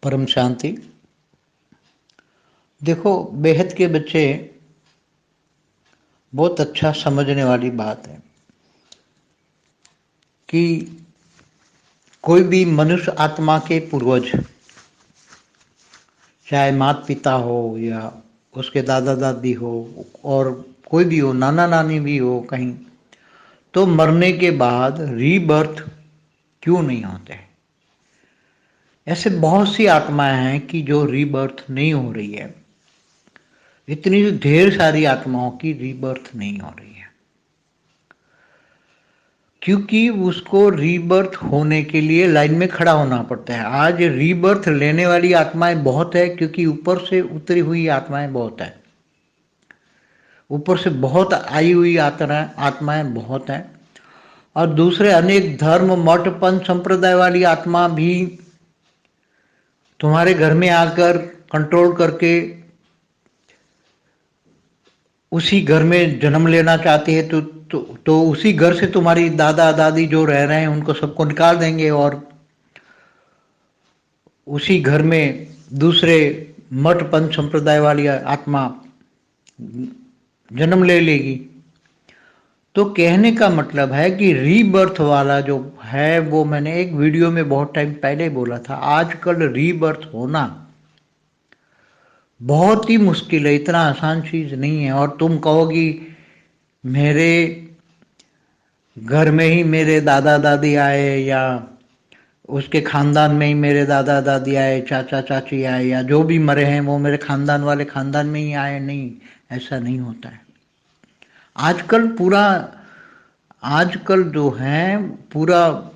परम शांति। देखो, बेहद के बच्चे बहुत अच्छा समझने वाली बात है कि कोई भी मनुष्य आत्मा के पूर्वज, चाहे माता पिता हो या उसके दादा दादी हो और कोई भी हो, नाना नानी भी हो कहीं, तो मरने के बाद रीबर्थ क्यों नहीं होते। ऐसे बहुत सी आत्माएं हैं कि जो रीबर्थ नहीं हो रही है। इतनी ढेर सारी आत्माओं की रीबर्थ नहीं हो रही है क्योंकि उसको रीबर्थ होने के लिए लाइन में खड़ा होना पड़ता है। आज रीबर्थ लेने वाली आत्माएं बहुत है क्योंकि ऊपर से उतरी हुई आत्माएं बहुत है, ऊपर से बहुत आई हुई आत्माएं बहुत हैं। और दूसरे अनेक धर्म मठ पंथ संप्रदाय वाली आत्मा भी तुम्हारे घर में आकर कंट्रोल करके उसी घर में जन्म लेना चाहती है तो उसी घर से तुम्हारी दादा दादी जो रह रहे हैं उनको सबको निकाल देंगे और उसी घर में दूसरे मठ पंथ संप्रदाय वाली आत्मा जन्म ले लेगी। तो कहने का मतलब है कि रीबर्थ वाला जो है वो मैंने एक वीडियो में बहुत टाइम पहले बोला था। आजकल रीबर्थ होना बहुत ही मुश्किल है, इतना आसान चीज नहीं है। और तुम कहोगी मेरे घर में ही मेरे दादा दादी आए या उसके खानदान में ही मेरे दादा दादी आए, चाचा चाची आए या जो भी मरे हैं वो मेरे खानदान वाले खानदान में ही आए। नहीं, ऐसा नहीं होता है। आजकल जो है पूरा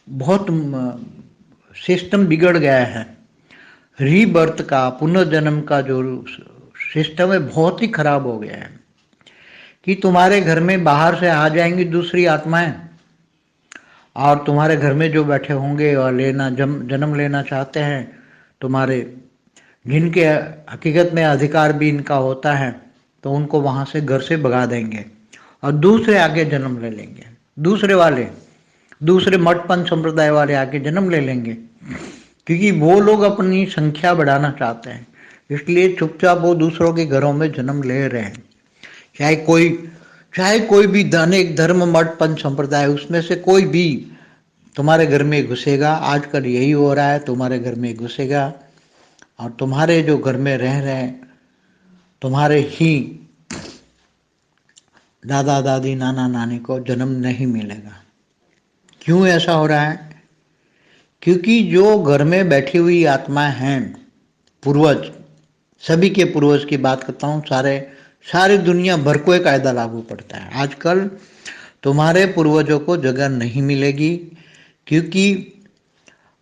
बहुत सिस्टम बिगड़ गया है। रीबर्थ का, पुनर्जन्म का जो सिस्टम है बहुत ही खराब हो गया है कि तुम्हारे घर में बाहर से आ जाएंगी दूसरी आत्माएं और तुम्हारे घर में जो बैठे होंगे और जन्म लेना चाहते हैं, तुम्हारे जिनके हकीकत में अधिकार भी इनका होता है, तो उनको वहां से घर से भगा देंगे और दूसरे आगे जन्म ले लेंगे। दूसरे मठ पंथ संप्रदाय वाले आके जन्म ले लेंगे क्योंकि वो लोग अपनी संख्या बढ़ाना चाहते हैं, इसलिए चुपचाप वो दूसरों के घरों में जन्म ले रहे हैं। चाहे कोई भी अनेक धर्म मठ पंथ संप्रदाय, उसमें से कोई भी तुम्हारे घर में घुसेगा। आजकल यही हो रहा है, तुम्हारे घर में घुसेगा और तुम्हारे जो घर में रह रहे हैं तुम्हारे ही दादा दादी नाना नानी को जन्म नहीं मिलेगा। क्यों ऐसा हो रहा है? क्योंकि जो घर में बैठी हुई आत्माएं हैं, पूर्वज, सभी के पूर्वज की बात करता हूँ, सारे दुनिया भर को एक कायदा लागू पड़ता है। आजकल तुम्हारे पूर्वजों को जगह नहीं मिलेगी क्योंकि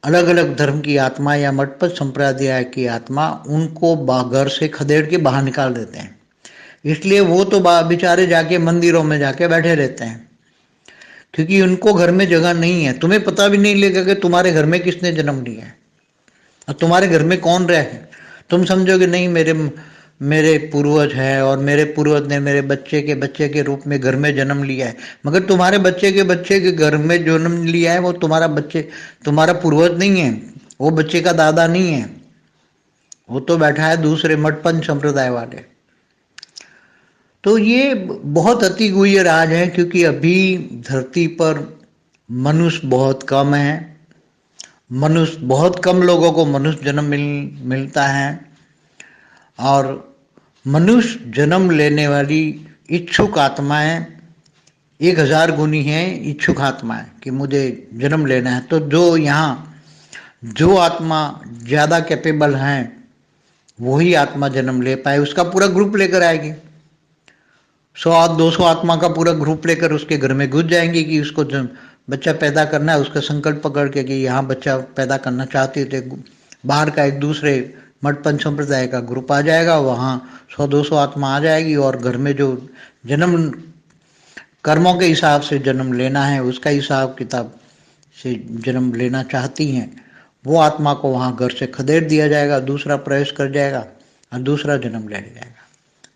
अलग अलग धर्म की आत्मा या मठपत संप्रदाय की आत्मा उनको घर से खदेड़ के बाहर निकाल देते हैं। इसलिए वो तो बेचारे जाके मंदिरों में जाके बैठे रहते हैं क्योंकि उनको घर में जगह नहीं है। तुम्हें पता भी नहीं लगेगा कि तुम्हारे घर में किसने जन्म लिया है और तुम्हारे घर में कौन रहा है। तुम समझोगे नहीं मेरे पूर्वज है और मेरे पूर्वज ने मेरे बच्चे के रूप में घर में जन्म लिया है, मगर तुम्हारे बच्चे के घर में जन्म लिया है वो तुम्हारा पूर्वज नहीं है, वो बच्चे का दादा नहीं है, वो तो बैठा है दूसरे मठपंथ संप्रदाय वाले। तो ये बहुत अति गुह्य राज है क्योंकि अभी धरती पर मनुष्य बहुत कम है। बहुत कम लोगों को मनुष्य जन्म मिलता है और मनुष्य जन्म लेने वाली इच्छुक आत्माएं 1000 गुनी हैं। इच्छुक आत्माएं कि मुझे जन्म लेना है, तो जो आत्मा ज्यादा कैपेबल हैं वही आत्मा जन्म ले पाए, उसका पूरा ग्रुप लेकर आएगी। 100-200 आत्मा का पूरा ग्रुप लेकर उसके घर में घुस जाएंगे कि उसको बच्चा पैदा करना है। उसका संकल्प पकड़ के कि यहाँ बच्चा पैदा करना चाहते थे, बाहर का एक दूसरे मठपंथ संप्रदाय का ग्रुप आ जाएगा, वहाँ 100-200 आत्मा आ जाएगी और घर में जो जन्म कर्मों के हिसाब से जन्म लेना है, उसका हिसाब किताब से जन्म लेना चाहती हैं, वो आत्मा को वहाँ घर से खदेड़ दिया जाएगा, दूसरा प्रवेश कर जाएगा और दूसरा जन्म ले जाएगा।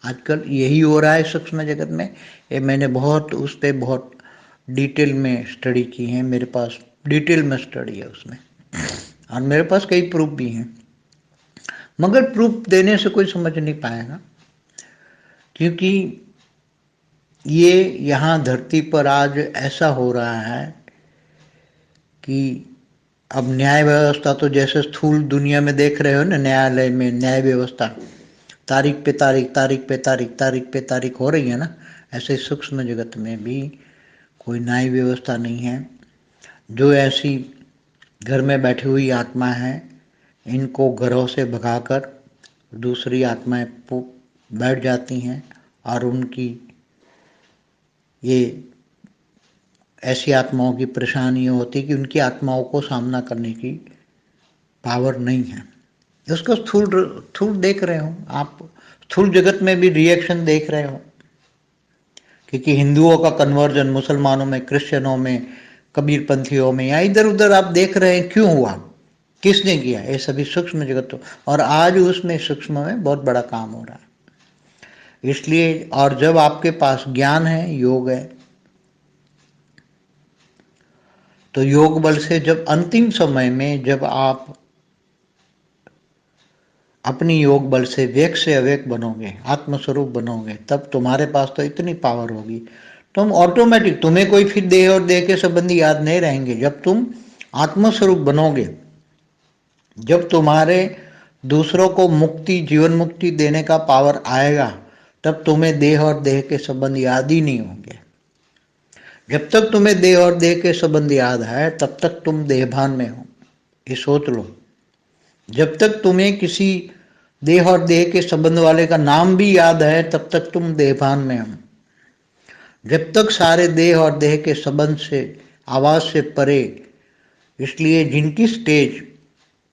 आजकल यही हो रहा है सूक्ष्म जगत में। ये मैंने उस पर बहुत डिटेल में स्टडी की है, मेरे पास डिटेल में स्टडी है उसमें। और मेरे पास कई प्रूफ भी हैं, मगर प्रूफ देने से कोई समझ नहीं पाएगा, क्योंकि ये यहाँ धरती पर आज ऐसा हो रहा है कि अब न्याय व्यवस्था तो जैसे स्थूल दुनिया में देख रहे हो ना, न्यायालय में न्याय व्यवस्था तारीख पे तारीख, तारीख पे तारीख, तारीख पे तारीख हो रही है ना, ऐसे सूक्ष्म जगत में भी कोई न्याय व्यवस्था नहीं है। जो ऐसी घर में बैठी हुई आत्मा है, इनको घरों से भगाकर दूसरी आत्माएं बैठ जाती हैं, और उनकी ये ऐसी आत्माओं की परेशानी होती कि उनकी आत्माओं को सामना करने की पावर नहीं है। उसको स्थूल स्थूल देख रहे हो आप, स्थूल जगत में भी रिएक्शन देख रहे हो, क्योंकि हिंदुओं का कन्वर्जन मुसलमानों में, क्रिश्चियनों में, कबीरपंथियों में, या इधर उधर आप देख रहे हैं, क्यों हुआ, किसने किया, ये सभी सूक्ष्म जगत हो, और आज उसमें सूक्ष्म में बहुत बड़ा काम हो रहा है। इसलिए, और जब आपके पास ज्ञान है, योग है, तो योग बल से जब अंतिम समय में जब आप अपनी योग बल से वेक से अवेक बनोगे, आत्मस्वरूप बनोगे, तब तुम्हारे पास तो इतनी पावर होगी, तुम ऑटोमेटिक, तुम्हें कोई फिर देह और देह के संबंधी याद नहीं रहेंगे। जब तुम आत्मस्वरूप बनोगे, जब तुम्हारे दूसरों को मुक्ति, जीवन मुक्ति देने का पावर आएगा, तब तुम्हें देह और देह के संबंध याद ही नहीं होंगे। जब तक तुम्हें देह और देह के संबंध याद है, तब तक तुम देहभान में हो, ये सोच लो। जब तक तुम्हें किसी देह और देह के संबंध वाले का नाम भी याद है, तब तक तुम देहभान में हो। जब तक सारे देह और देह के संबंध से, आवाज से परे, इसलिए जिनकी स्टेज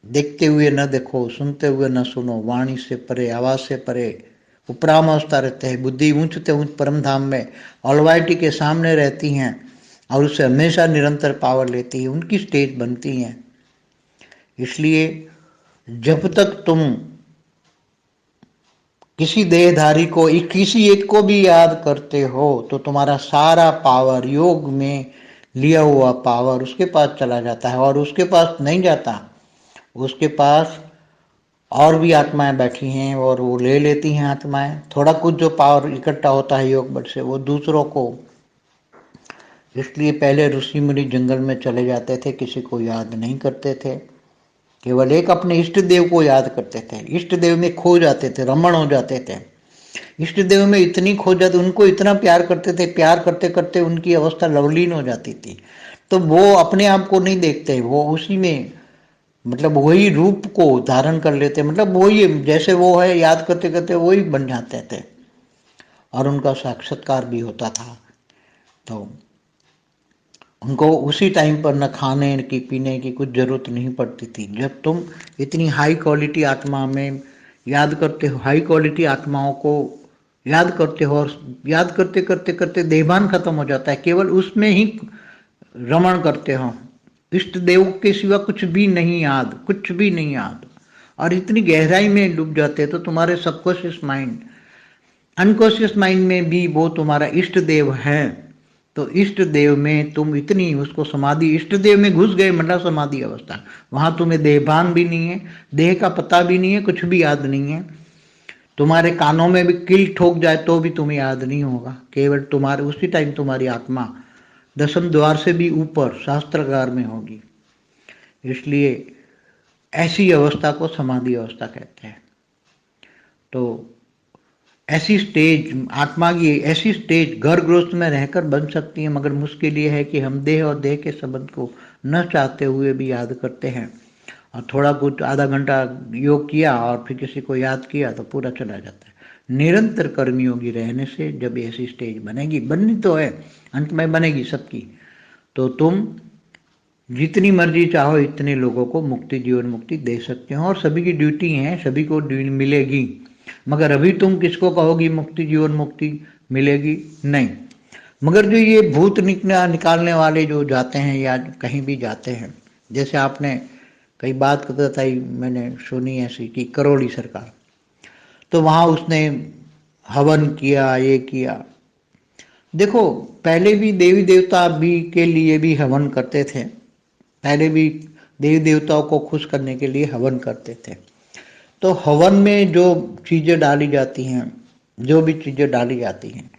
देखते हुए न देखो, सुनते हुए न सुनो, वाणी से परे, आवाज से परे, उपराम अवस्था रहते हैं, बुद्धि ऊंचते ऊंच परम धाम में ऑलवाइटी के सामने रहती हैं, और उससे हमेशा निरंतर पावर लेती है, उनकी स्टेज बनती हैं। इसलिए जब तक तुम किसी देहधारी को, किसी एक को भी याद करते हो, तो तुम्हारा सारा पावर, योग में लिया हुआ पावर उसके पास चला जाता है, और उसके पास नहीं जाता, उसके पास और भी आत्माएं बैठी हैं, और वो ले लेती हैं आत्माएं। थोड़ा कुछ जो पावर इकट्ठा होता है योग बल से, वो दूसरों को, इसलिए पहले ऋषि मुनि जंगल में चले जाते थे, किसी को याद नहीं करते थे, केवल एक अपने इष्ट देव को याद करते थे, इष्ट देव में खो जाते थे, रमण हो जाते थे, इष्ट देव में इतनी खो जाती, उनको इतना प्यार करते थे, प्यार करते करते उनकी अवस्था लवलीन हो जाती थी। तो वो अपने आप को नहीं देखते, वो उसी में, मतलब वही रूप को धारण कर लेते, मतलब वही जैसे वो है, याद करते करते वही बन जाते थे, और उनका साक्षात्कार भी होता था। तो उनको उसी टाइम पर न खाने की, पीने की कुछ जरूरत नहीं पड़ती थी। जब तुम इतनी हाई क्वालिटी आत्मा में याद करते हो, हाई क्वालिटी आत्माओं को याद करते हो, और याद करते करते करते देहभान खत्म हो जाता है, केवल उसमें ही रमण करते हो, इष्ट देव के सिवा कुछ भी नहीं याद, कुछ भी नहीं याद, और इतनी गहराई में डूब जाते हैं, तो तुम्हारे सबकॉन्शियस माइंड, अनकॉन्शियस माइंड में भी वो तुम्हारा इष्ट देव है। तो इष्ट देव में तुम इतनी उसको समाधि, इष्ट देव में घुस गए, मतलब समाधि अवस्था, वहां तुम्हें देहभान भी नहीं है, देह का पता भी नहीं है, कुछ भी याद नहीं है। तुम्हारे कानों में भी किल ठोक जाए तो भी तुम्हें याद नहीं होगा, केवल तुम्हारे उसी टाइम तुम्हारी आत्मा दसम द्वार से भी ऊपर शास्त्रागार में होगी। इसलिए ऐसी अवस्था को समाधि अवस्था कहते हैं। तो ऐसी स्टेज, आत्मा की ऐसी स्टेज घर गृहस्थ में रहकर बन सकती है, मगर मुश्किल ये है कि हम देह और देह के संबंध को न चाहते हुए भी याद करते हैं, और थोड़ा कुछ आधा घंटा योग किया और फिर किसी को याद किया तो पूरा चला जाता है। निरंतर कर्मयोगी रहने से जब ऐसी स्टेज बनेगी, बननी तो है, अंत में बनेगी सबकी, तो तुम जितनी मर्जी चाहो इतने लोगों को मुक्ति, जीवन मुक्ति दे सकते हो, और सभी की ड्यूटी है, सभी को मिलेगी। मगर अभी तुम किसको कहोगी मुक्ति, जीवन मुक्ति मिलेगी? नहीं। मगर जो ये भूत निकालने वाले जो जाते हैं या कहीं भी जाते हैं, जैसे आपने कई बात बताई, मैंने सुनी ऐसी कि करोली सरकार, तो वहां उसने हवन किया, ये किया। देखो, पहले भी देवी देवता भी के लिए भी हवन करते थे, पहले भी देवी देवताओं को खुश करने के लिए हवन करते थे। तो हवन में जो चीज़ें डाली जाती हैं, जो भी चीज़ें डाली जाती हैं,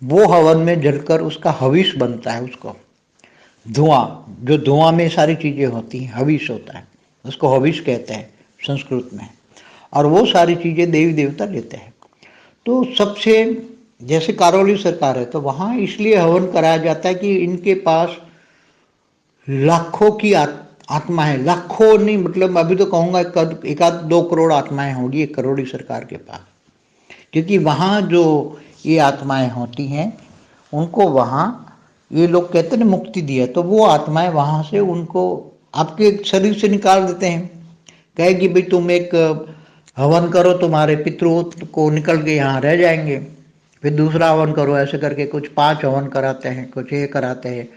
वो हवन में जलकर उसका हविष बनता है। उसको धुआं, जो धुआं में सारी चीज़ें होती हैं, हविष होता है, उसको हविष कहते हैं संस्कृत में। और वो सारी चीज़ें देवी देवता लेते हैं। तो सबसे, जैसे करौली सरकार है तो वहाँ इसलिए हवन कराया जाता है कि इनके पास लाखों की आत्माएं, लाखों नहीं, मतलब अभी तो कहूँगा एक आध 2 करोड़ आत्माएं होगी एक करोड़ी सरकार के पास। क्योंकि वहाँ जो ये आत्माएं होती हैं उनको वहाँ ये लोग कहते हैं मुक्ति दी है, तो वो आत्माएं वहाँ से उनको आपके शरीर से निकाल देते हैं। कहे कि भाई तुम एक हवन करो, तुम्हारे पितरों को निकल के यहाँ रह जाएंगे, फिर दूसरा हवन करो, ऐसे करके कुछ 5 हवन कराते हैं, कुछ ये कराते हैं,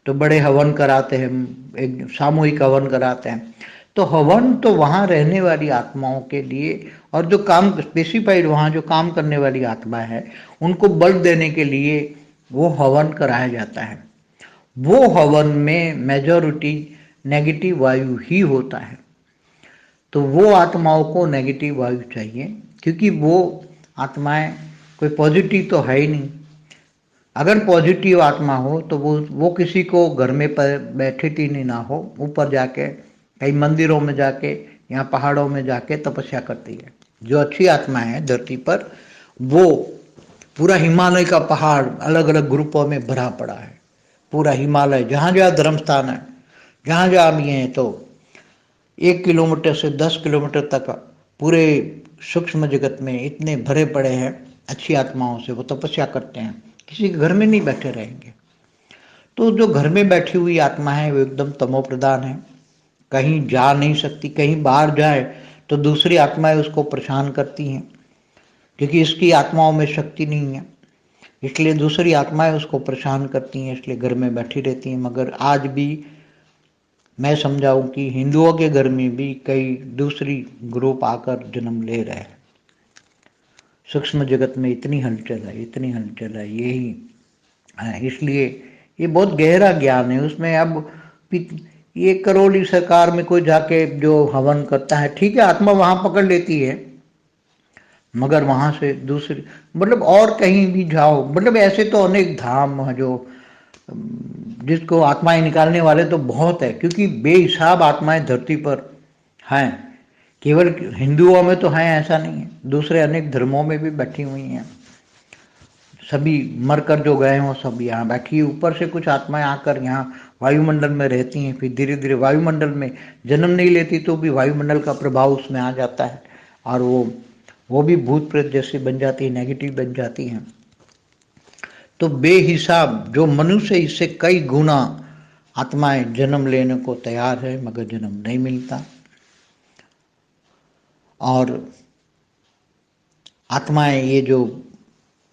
तो बड़े हवन कराते हैं, एक सामूहिक हवन कराते हैं। तो हवन तो वहाँ रहने वाली आत्माओं के लिए, और जो काम स्पेसिफाइड वहाँ जो काम करने वाली आत्मा है उनको बल देने के लिए वो हवन कराया जाता है। वो हवन में मेजॉरिटी नेगेटिव वायु ही होता है। तो वो आत्माओं को नेगेटिव वायु चाहिए, क्योंकि वो आत्माएं कोई पॉजिटिव तो है ही नहीं। अगर पॉजिटिव आत्मा हो तो वो किसी को घर में बैठे तीन ना हो, ऊपर जाके कई मंदिरों में जाके या पहाड़ों में जाके तपस्या करती है। जो अच्छी आत्मा है धरती पर, वो पूरा हिमालय का पहाड़ अलग अलग ग्रुपों में भरा पड़ा है। पूरा हिमालय जहाँ जहाँ धर्म स्थान है, जहाँ जहाँ भी हैं, तो 1 किलोमीटर से 10 किलोमीटर तक पूरे सूक्ष्म जगत में इतने भरे पड़े हैं अच्छी आत्माओं से। वो तपस्या करते हैं, किसी के घर में नहीं बैठे रहेंगे। तो जो घर में बैठी हुई आत्मा है वो एकदम तमो प्रधान है, कहीं जा नहीं सकती। कहीं बाहर जाए तो दूसरी आत्माएं उसको परेशान करती हैं, क्योंकि इसकी आत्माओं में शक्ति नहीं है, इसलिए दूसरी आत्माएं उसको परेशान करती हैं, इसलिए घर में बैठी रहती हैं। मगर आज भी मैं समझाऊं कि हिंदुओं के घर में भी कई दूसरी ग्रुप आकर जन्म ले रहे हैं। सूक्ष्म जगत में इतनी हलचल है, इतनी हलचल है, यही है। इसलिए ये बहुत गहरा ज्ञान है उसमें। अब ये करौली सरकार में कोई जाके जो हवन करता है, ठीक है, आत्मा वहां पकड़ लेती है, मगर वहां से दूसरी, मतलब और कहीं भी जाओ, मतलब ऐसे तो अनेक धाम है जो जिसको आत्माएं निकालने वाले तो बहुत है, क्योंकि बेहिसाब आत्माएं धरती पर हैं। केवल हिंदुओं में तो हैं ऐसा नहीं है, दूसरे अनेक धर्मों में भी बैठी हुई हैं। सभी मरकर जो गए हैं वो सब यहाँ बैठी है। ऊपर से कुछ आत्माएं आकर यहाँ वायुमंडल में रहती हैं, फिर धीरे धीरे वायुमंडल में जन्म नहीं लेती तो भी वायुमंडल का प्रभाव उसमें आ जाता है, और वो भी भूत प्रेत जैसे बन जाती है, नेगेटिव बन जाती हैं। तो बेहिसाब जो मनुष्य, इससे कई गुना आत्माएं जन्म लेने को तैयार है, मगर जन्म नहीं मिलता। और आत्माएं ये जो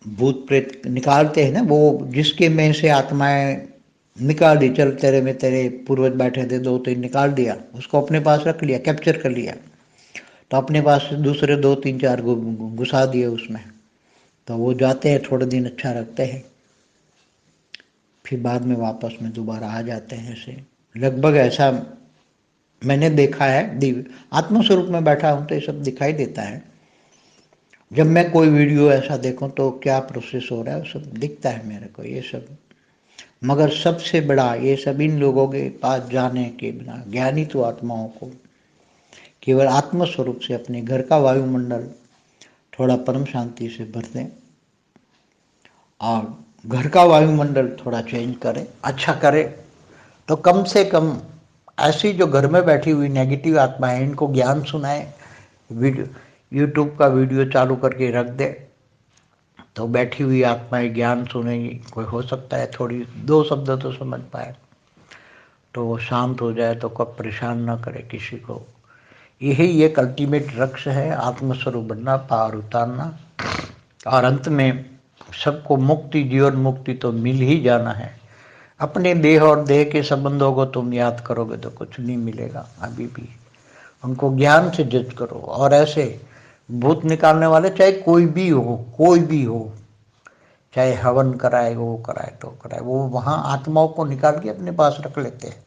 भूत प्रेत निकालते हैं ना, वो जिसके में से आत्माएं निकाल दी, चल तेरे में तेरे पूर्वज बैठे थे, 2-3 निकाल दिया, उसको अपने पास रख लिया, कैप्चर कर लिया, तो अपने पास दूसरे 2-3-4 घुसा दिए उसमें। तो वो जाते हैं, थोड़े दिन अच्छा रखते हैं, फिर बाद में वापस में दोबारा आ जाते हैं। ऐसे लगभग ऐसा मैंने देखा है। दिव्य आत्मस्वरूप में बैठा हूं तो ये सब दिखाई देता है। जब मैं कोई वीडियो ऐसा देखूं तो क्या प्रोसेस हो रहा है वो सब दिखता है मेरे को, ये सब। मगर सबसे बड़ा ये सब इन लोगों के पास जाने के बिना, ज्ञानी तो आत्माओं को केवल आत्मस्वरूप से अपने घर का वायुमंडल थोड़ा परम शांति से भर दें, और घर का वायुमंडल थोड़ा चेंज करें, अच्छा करें, तो कम से कम ऐसी जो घर में बैठी हुई नेगेटिव आत्मा है इनको ज्ञान सुनाए। वीडियो यूट्यूब का वीडियो चालू करके रख दे तो बैठी हुई आत्माएं ज्ञान सुनेगी। कोई हो सकता है थोड़ी 2 शब्द तो समझ पाए, तो वो शांत हो जाए, तो कब परेशान ना करे किसी को। यही एक अल्टीमेट लक्ष्य है, आत्मस्वरूप बनना, पार उतारना, और अंत में सबको मुक्ति, जीवन मुक्ति तो मिल ही जाना है। अपने देह और देह के संबंधों को तुम याद करोगे तो कुछ नहीं मिलेगा। अभी भी उनको ज्ञान से जज करो। और ऐसे भूत निकालने वाले चाहे कोई भी हो, कोई भी हो, चाहे हवन कराए, वो कराए तो कराए, वो वहां आत्माओं को निकाल के अपने पास रख लेते हैं।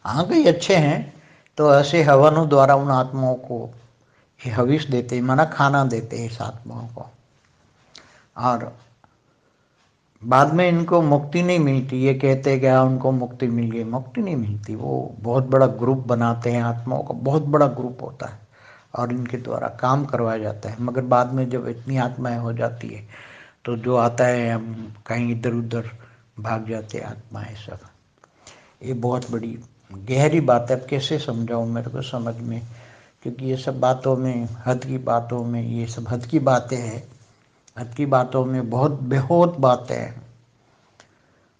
हाँ कई अच्छे हैं तो ऐसे हवनों द्वारा उन आत्माओं को ये हविष देते, माना खाना देते हैं इस आत्माओं को, और बाद में इनको मुक्ति नहीं मिलती। ये कहते क्या उनको मुक्ति मिल गई, मुक्ति नहीं मिलती। वो बहुत बड़ा ग्रुप बनाते हैं, आत्माओं का बहुत बड़ा ग्रुप होता है और इनके द्वारा काम करवाया जाता है। मगर बाद में जब इतनी आत्माएं हो जाती है तो जो आता है हम कहीं इधर उधर भाग जाते हैं आत्माएं सब। ये बहुत बड़ी गहरी बात है। अब कैसे समझाऊं मेरे को समझ में, क्योंकि ये सब बातों में, हद की बातों में, ये सब हद की बातें हैं। हद की बातों में बहुत बेहोद बातें हैं,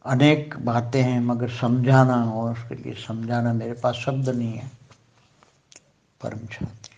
अनेक बातें हैं, मगर समझाना और उसके लिए समझाना मेरे पास शब्द नहीं है। परम शांति।